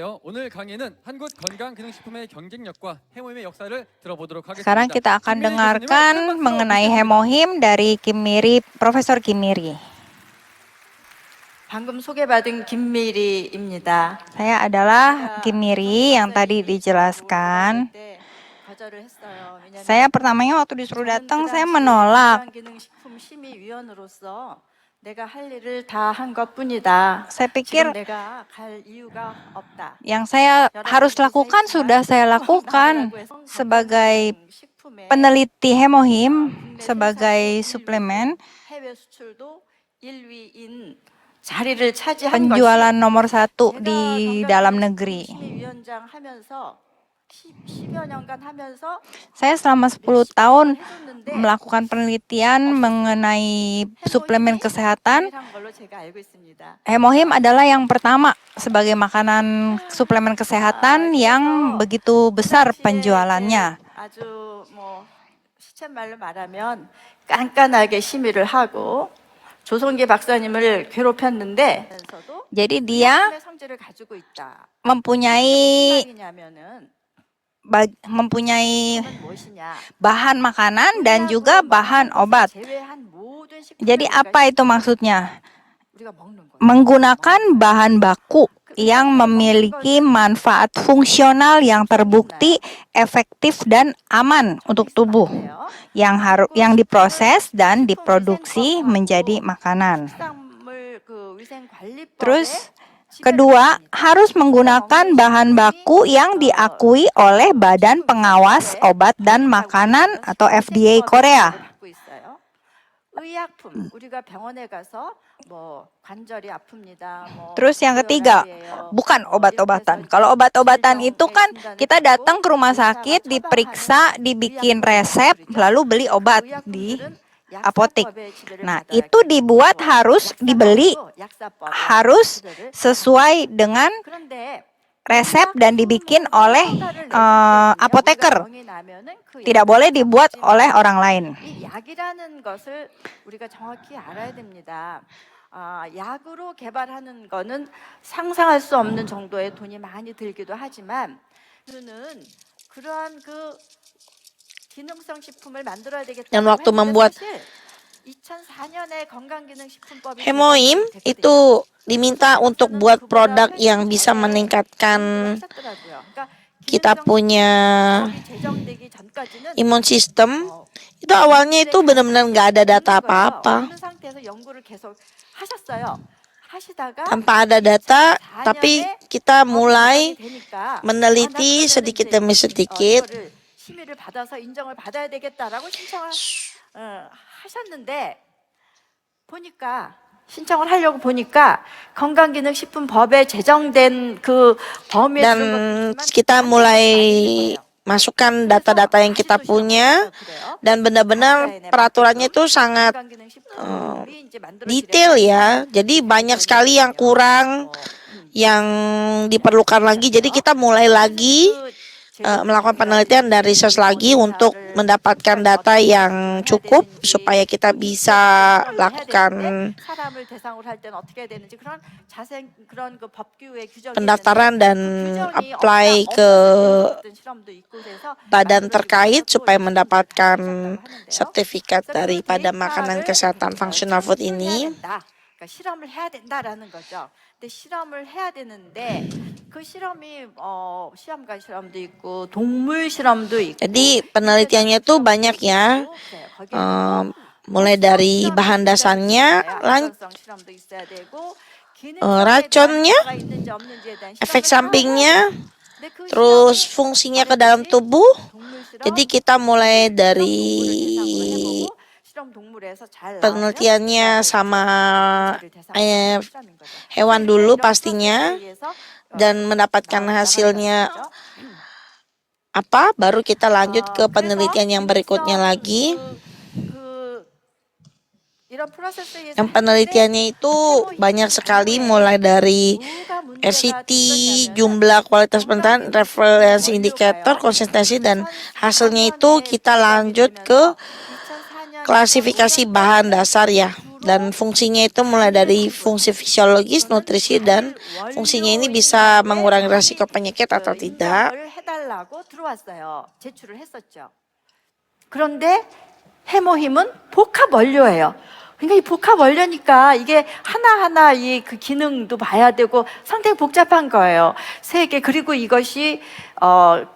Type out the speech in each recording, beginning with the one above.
오늘 강의는 한국 건강기능식품의 경쟁력과 해모힘의 역사를 들어보도록 하겠습니다. Sekarang kita akan dengarkan mengenai hemohim dari Kimiri, Profesor Kimiri. 방금 소개받은 김미리입니다. Saya adalah Kimiri yang tadi dijelaskan. Saya pertamanya waktu disuruh datang, saya menolak. 건강기능식품심의위원으로서 내가 할 일을 다 한 것뿐이다. Saya pikir 내가 갈 이유가 없다. yang saya harus lakukan sudah saya lakukan sebagai peneliti hemohim, sebagai suplemen. 해외 수출도 1위인 자리를 차지한 penjualan nomor 1 di dalam negeri. 심의위원장 하면서 10여 년간 하면서 Saya selama 10 tahun melakukan penelitian mengenai suplemen kesehatan. Hemohim adalah yang pertama sebagai makanan suplemen kesehatan yang begitu besar penjualannya. 아주 뭐 시쳇말로 말하면 깐깐하게 심의를 하고 조성기 박사님을 괴롭혔는데 Jadi dia mempunyai bahan makanan dan juga bahan obat. Jadi apa itu maksudnya? Menggunakan bahan baku yang memiliki manfaat fungsional yang terbukti, efektif dan aman untuk tubuh, yang diproses dan diproduksi menjadi makanan. Terus kedua, harus menggunakan bahan baku yang diakui oleh Badan Pengawas Obat dan Makanan atau FDA Korea. Terus yang ketiga, bukan obat-obatan. Kalau obat-obatan itu kan kita datang ke rumah sakit, diperiksa, dibikin resep, lalu beli obat di apotek. Nah, itu dibuat harus dibeli, harus sesuai dengan resep dan dibikin oleh apoteker. Tidak boleh dibuat oleh orang lain. 약이라는 것을 우리가 정확히 알아야 됩니다. 약으로 개발하는 거는 상상할 수 없는 정도의 돈이 많이 들기도 하지만 그러한 그 기능성 식품을 만들어야 되겠다. Dan waktu membuat hemohim itu diminta untuk buat produk yang bisa meningkatkan kita punya imun sistem. Itu awalnya itu benar-benar nggak ada data apa-apa. Tanpa ada data, tapi kita mulai meneliti sedikit demi sedikit. 신청을 하려고 보니까 건강기능식품법에 제정된 그 범위에 dan kita mulai masukkan data-data yang kita punya dan benar-benar peraturannya itu sangat detail ya. Jadi banyak sekali yang kurang, yang diperlukan lagi. Jadi kita mulai lagi melakukan penelitian dan research lagi untuk mendapatkan data yang cukup supaya kita bisa lakukan pendaftaran dan apply ke badan terkait supaya mendapatkan sertifikat daripada makanan kesehatan functional food ini. 실험을 해야 된다라는 거죠. 근데 실험을 해야 되는데 그 실험이 시험관 실험도 있고 동물 실험도 있고. Jadi penelitiannya tuh banyak ya. Mulai dari bahan dasarnya, racunnya, efek sampingnya, terus fungsinya ke dalam tubuh. Jadi kita mulai dari penelitiannya sama hewan dulu pastinya, dan mendapatkan hasilnya apa, baru kita lanjut ke penelitian yang berikutnya lagi. Yang penelitiannya itu banyak sekali, mulai dari RCT, jumlah, kualitas penelitian, referensi indikator, konsistensi, dan hasilnya itu kita lanjut ke klasifikasi bahan dasar ya. Dan fungsinya itu mulai dari fungsi fisiologis, nutrisi, dan fungsinya ini bisa mengurangi risiko penyakit atau tidak. 인정을 해달라고 들어왔어요. 제출을 했었죠. 그런데 해모힘은 복합 원료예요. 그러니까 이 복합 원료니까 이게 하나하나 이 그 기능도 봐야 되고 상당히 복잡한 거예요. 세 개. 그리고 이것이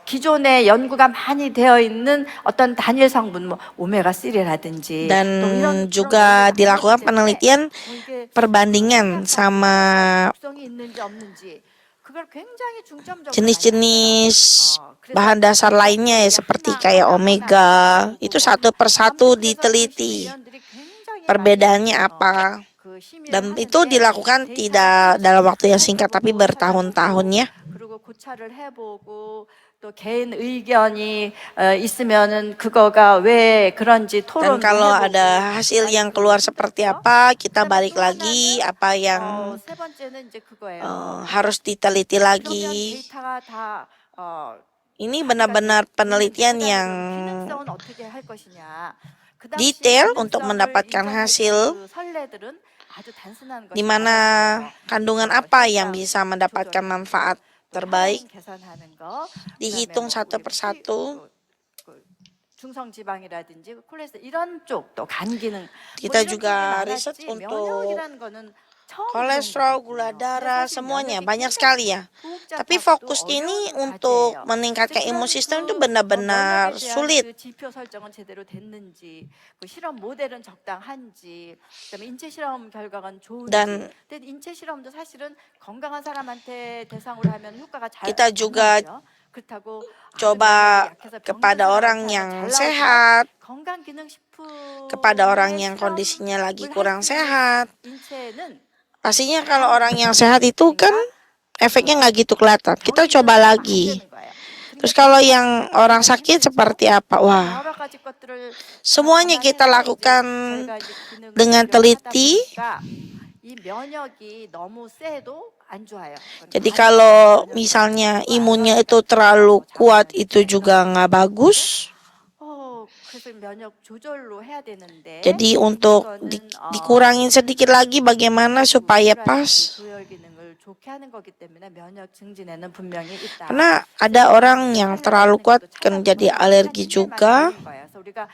기존에 연구가 많이 되어 있는 어떤 단일 성분 뭐 오메가 3라든지 Dan juga dilakukan penelitian perbandingan sama 독성이 있는지 없는지 그걸 굉장히 중점적으로 jenis-jenis bahan dasar lainnya ya seperti kayak omega. Itu satu persatu diteliti. Perbedaannya apa? Dan itu dilakukan tidak dalam waktu yang singkat tapi bertahun-tahun ya. 그리고 고찰을 해보고 또 개인 의견이 있으면은 그거가 왜 그런지 Dan 토론을 kalau 해보고 ada hasil yang keluar seperti apa, kita balik lagi apa yang 세 번째는 이제 그거예요. harus diteliti 그러면 lagi. 데이터가 다 Ini benar-benar penelitian yang 기능성은 어떻게 할 것이냐. 그 detail 당시 untuk 기능성을 mendapatkan 인정해준 hasil 그 선례들은 아주 단순한 di 것이 mana 많았어요. kandungan apa yang bisa mendapatkan manfaat terbaik 계산하는 거, dihitung 그다음에 satu 우리 persatu. 중성 지방이라든지 콜레스테롤 이런 쪽도 간 기능 Kita 이런 juga 쪽이 riset 많았지, untuk 면역이라는 거는 처음 kolesterol, 들어본 gula 거거든요. darah, 근데 사실 semuanya 면역이 banyak 굉장히 sekali ya. Tapi 복잡하고도 fokusnya ini 어려운 untuk 과제예요. meningkatkan 그래서 imun 그런 sistem itu 면역에 benar-benar 대한 sulit. 그 지표 설정은 제대로 됐는지, 그 실험 모델은 적당한지, 그다음에 인체 실험 결과가 좋은지. Dan 근데 인체 실험도 사실은 건강한 사람한테 대상으로 하면 효과가 잘 kita juga 나오죠. 그렇다고 coba 아주 면역이 약해서 병든 kepada orang 사람한테 yang 하면 잘 나오지만 sehat, 건강기능식품의 kepada orang yang 실험을 kondisinya lagi 할 kurang 수 있는 sehat. 인체는 Pastinya kalau orang yang sehat itu kan efeknya nggak gitu kelihatan. Kita coba lagi. Terus kalau yang orang sakit seperti apa? Wah, 여러 가지 것들을 semuanya kita lakukan 저희가 이제 기능을 dengan 비교를 하다 teliti. 보니까 이 면역이 너무 세도 안 좋아요. Jadi kalau misalnya imunnya itu terlalu kuat itu juga nggak bagus. 그래서 면역 조절로 해야 되는데 Jadi untuk dikurangin sedikit lagi bagaimana supaya pas. 조혈 기능을 좋게 하는 거기 때문에 면역 증진에는 분명히 있다. Karena ada orang yang terlalu kuat kan jadi alergi juga. 그래서 우리가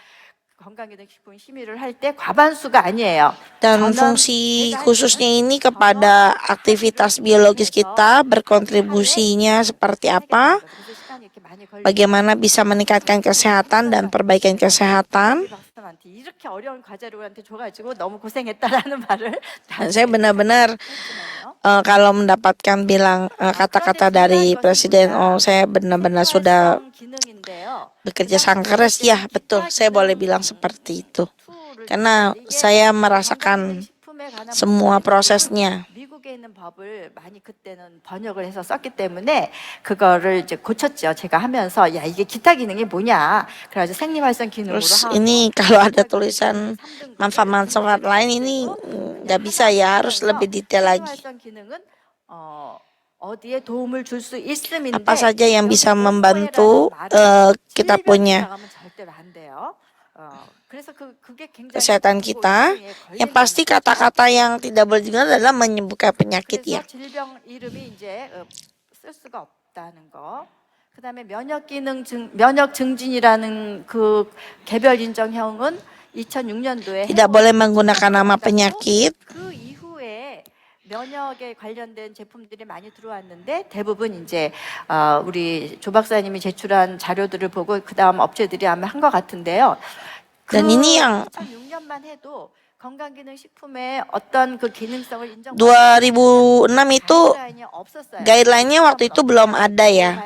건강기능식품 심의를 할 때 과반수가 아니에요. Dan fungsi khususnya ini kepada aktivitas biologis kita berkontribusinya seperti apa, bagaimana bisa meningkatkan kesehatan dan perbaikan kesehatan. 이렇게 어려운 과제를 우리한테 줘가지고 너무 고생했다라는 말을 Dan saya benar-benar kalau mendapatkan bilang kata-kata dari Presiden, oh saya benar-benar sudah bekerja sangat keras. Ya betul, saya boleh bilang seperti itu. Karena saya merasakan semua prosesnya. 미국에 있는 법을 많이 그때는 번역을 해서 썼기 때문에 그거를 이제 고쳤죠. 제가 하면서 야 이게 기타 기능이 뭐냐. 그래가지고 생리활성 기능으로 Terus 하고 ini kalau ada tulisan manfaat-manfaat lain ini nggak bisa ya, harus lebih detail lagi. 생리활성 기능은 어디에 도움을 줄 수 있음인데 Apa saja yang bisa membantu kita punya 절대로 안 돼요. 그래서 그게 굉장히 kesehatan kita. Yang pasti kata-kata yang tidak boleh digunakan adalah menyembuhkan penyakit ya. 그래서 질병 이름이 이제 쓸 수가 없다는 거. 그다음에 면역 증진이라는 그 개별 인정형은 2006년도에 Tidak boleh menggunakan nama penyakit. 그 이후에 면역에 관련된 제품들이 많이 들어왔는데 대부분 이제 우리 조 박사님이 제출한 자료들을 보고 그다음 업체들이 아마 한 것 같은데요. Dan ini yang 2006년만 해도 건강기능식품의 어떤 그 기능성을 인정 2006 itu guideline-nya waktu itu belum ada ya.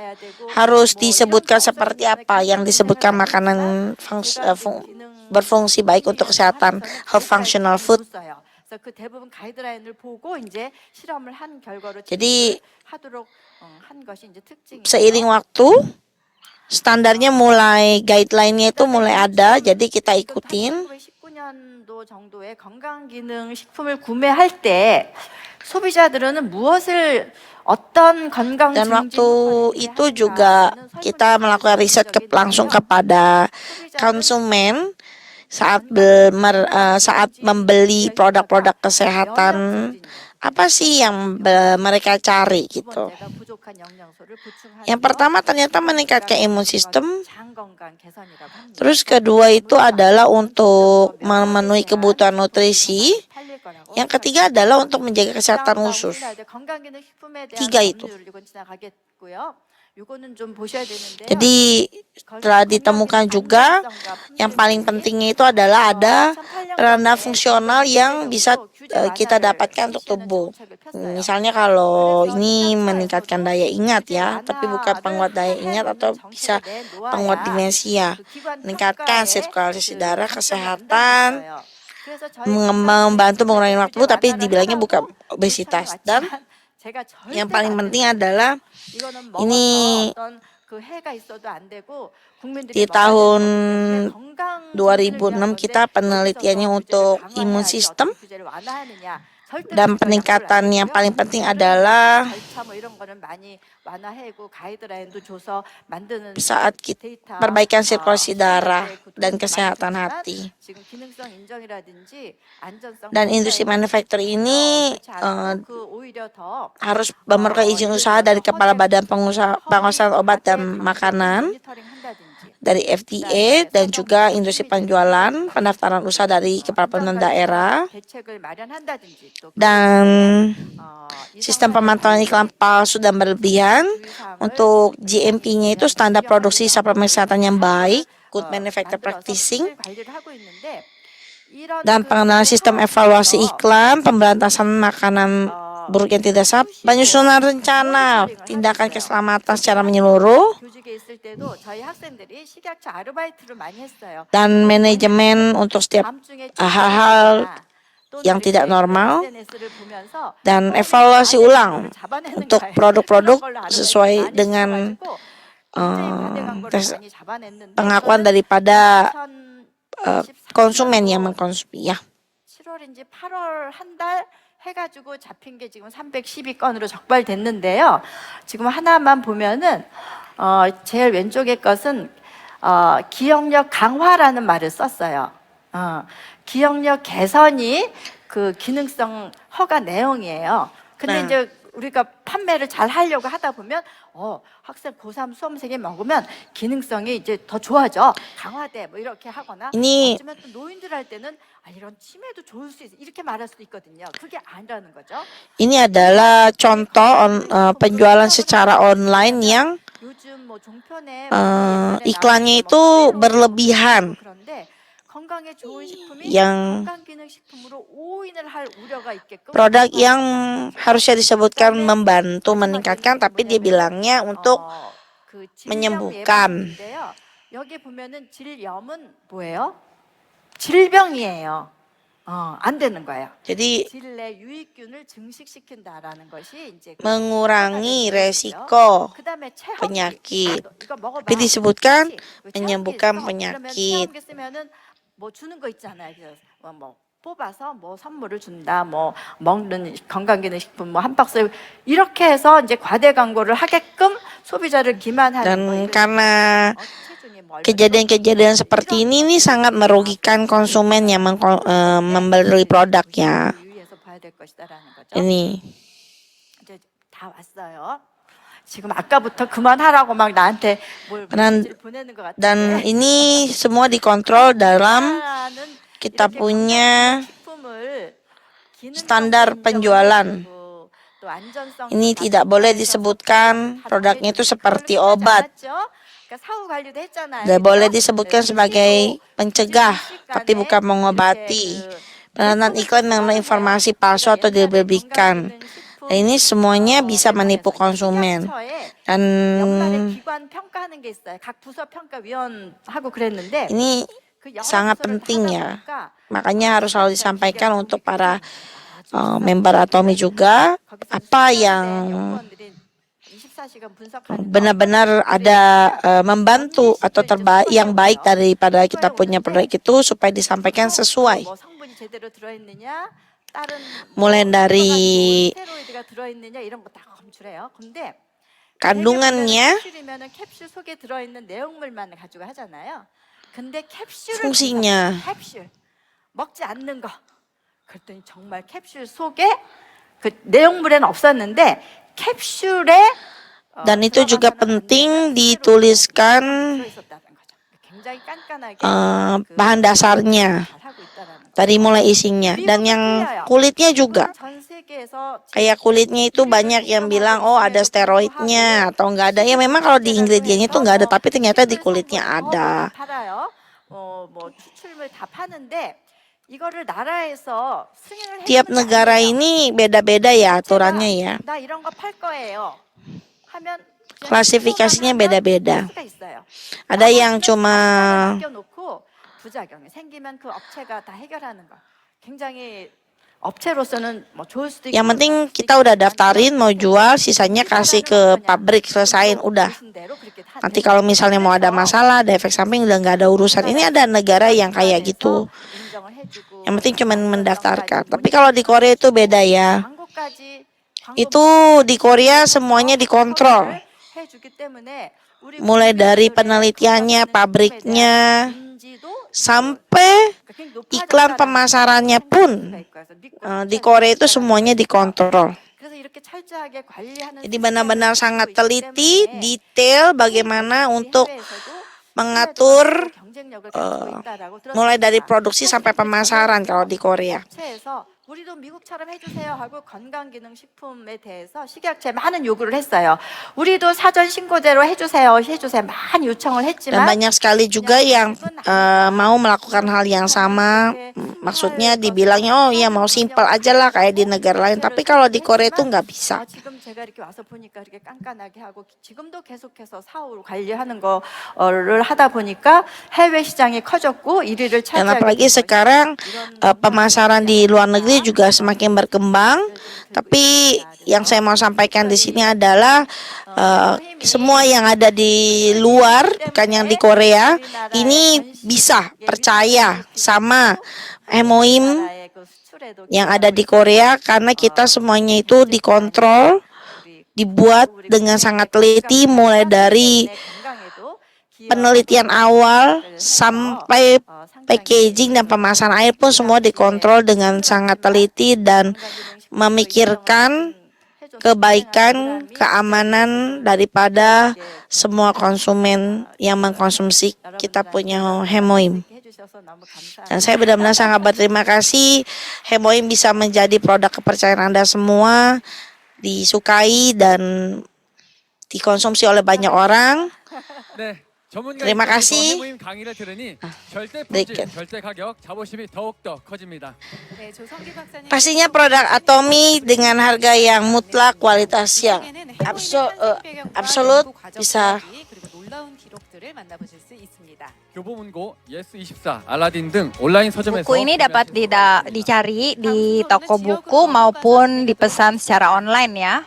Harus disebutkan seperti apa yang disebutkan makanan berfungsi baik untuk kesehatan, health functional food. 그 대부분 가이드라인을 보고 이제 실험을 한 결과로 Jadi 하도록 한 것이 이제 특징이에요. seiring waktu standarnya mulai guideline-nya itu mulai ada, jadi kita ikutin. 1919년도 정도에 건강기능식품을 구매할 때 소비자들은 무엇을 어떤 건강 Dan waktu itu juga kita melakukan riset langsung kepada konsumen. saat membeli produk-produk kesehatan, apa sih yang mereka cari gitu. Yang pertama ternyata meningkatkan imun sistem. Terus kedua itu adalah untuk memenuhi kebutuhan nutrisi. Yang ketiga adalah untuk menjaga kesehatan usus. Tiga itu. Jadi telah ditemukan juga yang paling pentingnya itu adalah ada peranan fungsional yang bisa kita dapatkan untuk tubuh. Misalnya kalau ini meningkatkan daya ingat ya, tapi bukan penguat daya ingat atau bisa penguat demensia, meningkatkan sirkulasi darah, kesehatan, membantu mengurangi waktu, tapi dibilangnya bukan obesitas. Dan yang paling penting adalah ini di tahun 2006 kita penelitiannya untuk imun sistem, dan peningkatan yang paling penting adalah saat kita perbaikan sirkulasi darah dan kesehatan hati. Dan industri manufacturing ini harus memerlukan izin usaha dari Kepala Badan Pengusahaan Obat dan Makanan dari FDA, dan juga industri penjualan pendaftaran usaha dari Kepala Pemerintahan Daerah, dan sistem pemantauan iklan palsu dan berlebihan. Untuk GMP-nya itu standar produksi suplemen kesehatan yang baik, good manufacturing practicing, dan pengenalan sistem evaluasi iklan, pemberantasan makanan buruk yang tidak sehat, penyusunan rencana tindakan keselamatan secara menyeluruh, dan manajemen untuk setiap hal-hal yang tidak normal, dan evaluasi ulang untuk produk-produk sesuai dengan pengakuan daripada konsumen yang mengkonsumsi ya. 7월인지 8월 한 달 해가지고 잡힌 게 지금 312건으로 적발됐는데요. 지금 하나만 보면은 제일 왼쪽의 것은 기억력 강화라는 말을 썼어요. 기억력 개선이 그 기능성 허가 내용이에요. 근데 네. 이제 우리가 판매를 잘 하려고 하다 보면 학생 고3 수험생이 먹으면 기능성이 이제 더 좋아져, 강화돼, 뭐 이렇게 하거나 ini 어쩌면 또 노인들 할 때는 이런 치매도 좋을 수 있어 이렇게 말할 수도 있거든요. 그게 아니라는 거죠. ini adalah contoh penjualan secara online yang 요즘 뭐 종편에 iklannya itu berlebihan, 그런데 건강에 좋은 식품이 yang 건강기능식품으로 오인을 할 우려가 있게끔 produk yang harusnya disebutkan membantu meningkatkan, tapi dia bilangnya untuk 그 질염 menyembuhkan. 예방인데요. 여기 보면은 질염은 뭐예요? 질병이에요. 안 되는 거예요. Jadi 질내 유익균을 증식시킨다라는 것이 이제 mengurangi resiko 그다음에 체험 penyakit, 이거 먹어봐. tapi disebutkan 그렇지? menyembuhkan 그러면 penyakit. 체험기 쓰면은 뭐 주는 거 있잖아요. 그래서 뭐 뽑아서 뭐 선물을 준다, 뭐 먹는 건강기능식품 뭐 한 박스 이렇게 해서 이제 과대 광고를 하게끔 소비자를 기만하는 Dan 거. karena 체중이 뭐 얼마 kejadian-kejadian seperti ini sangat merugikan konsumen yang membeli produknya. 유의해서 봐야 될 것이다라는 거죠. Ini 이제 다 왔어요. 지금 아까부터 그만하라고 막 나한테 뭘 Dan- 메시지를 보내는 것 같은데. dan ini semua dikontrol dalam kita punya standar penjualan. Ini tidak boleh disebutkan produknya itu seperti obat. Tidak boleh disebutkan sebagai pencegah, tapi bukan mengobati. Peranan iklan mengenai informasi palsu atau dilebihkan. Dan ini semuanya bisa menipu konsumen. Dan ini sangat penting ya. Makanya harus selalu disampaikan untuk para member Atomi juga, apa yang benar-benar ada membantu atau yang baik daripada kita punya produk itu supaya disampaikan sesuai. Mulai dari kandungannya, 근데 캡슐을 fungsinya. 주셨어요. 캡슐 먹지 않는 거. 그랬더니 정말 캡슐 속에 그 내용물에는 없었는데 캡슐에 Dan itu juga penting dituliskan 굉장히 깐깐하게 bahan dasarnya 잘하고 있다라는 거. dari mulai isinya. Dan yang kulitnya juga. 전 세계에서 Kayak kulitnya itu banyak yang bilang oh ada steroidnya atau enggak ada. Ya memang kalau di ingredientnya itu enggak ada, tapi ternyata di kulitnya ada. 팔아요. 뭐 추출물 다 파는데 이거를 나라에서 승인을 Tiap 해주는 게 negara 아니에요. ini beda-beda ya aturannya ya. 나 이런 거 팔 거예요. 하면 Klasifikasinya beda-beda. 수가 있어요. Ada yang cuma 맡겨놓고 부작용이 생기면 그 업체가 다 해결하는 거. 굉장히 업체로서는 뭐 좋을 수도 있고. yang penting kita udah daftarin mau jual, sisanya kasih ke pabrik selesain udah. Nanti kalau misalnya mau ada masalah, ada efek samping udah nggak ada urusan. Ini ada negara yang kayak gitu. Yang penting cuma mendaftarkan. Tapi kalau di Korea itu beda ya. Itu di Korea semuanya dikontrol. Mulai dari penelitiannya, pabriknya, sampai iklan pemasarannya pun di Korea itu semuanya dikontrol. Jadi benar-benar sangat teliti, detail bagaimana untuk mengatur mulai dari produksi sampai pemasaran kalau di Korea. 우리도 미국처럼 해주세요 하고 건강기능식품에 대해서 식약처에 많은 요구를 했어요. 우리도 사전 신고대로 해주세요 많이 요청을 Dan 했지만 banyak sekali juga yang mau melakukan hal yang sama. Maksudnya dibilangnya oh ya mau simple aja lah kayak di negara lain. Tapi kalau di Korea itu nggak bisa. 지금 제가 이렇게 와서 보니까 이렇게 깐깐하게 하고 지금도 계속해서 사후로 관리하는 거를 하다 보니까 해외 시장이 커졌고 1위를 Dan 차지하게 apalagi 된 거죠. sekarang pemasaran di luar negeri juga semakin berkembang. Tapi yang saya mau sampaikan di sini adalah semua yang ada di luar, bukan yang di Korea, ini bisa percaya sama MOIM 나라의 그 수출에도 yang ada di Korea karena kita semuanya itu dikontrol, dibuat dengan sangat teliti mulai dari penelitian awal sampai packaging dan pemasaran air pun semua dikontrol dengan sangat teliti dan memikirkan kebaikan, keamanan daripada semua konsumen yang mengkonsumsi kita punya Hemoim. Dan saya benar-benar sangat berterima kasih Hemoim bisa menjadi produk kepercayaan Anda semua, disukai dan dikonsumsi oleh banyak orang. 네, 전문가 terima 입장에서 kasih. 해모임 강의를 들으니 절대 네, 품질, 절대 가격, 자부심이 더욱더 커집니다. Pastinya produk Atomy dengan harga yang mutlak, kualitas yang absolut bisa. 교보문고, 예스24, 알라딘 등 온라인 서점에서 Buku ini dapat dicari di toko buku maupun dipesan secara online ya.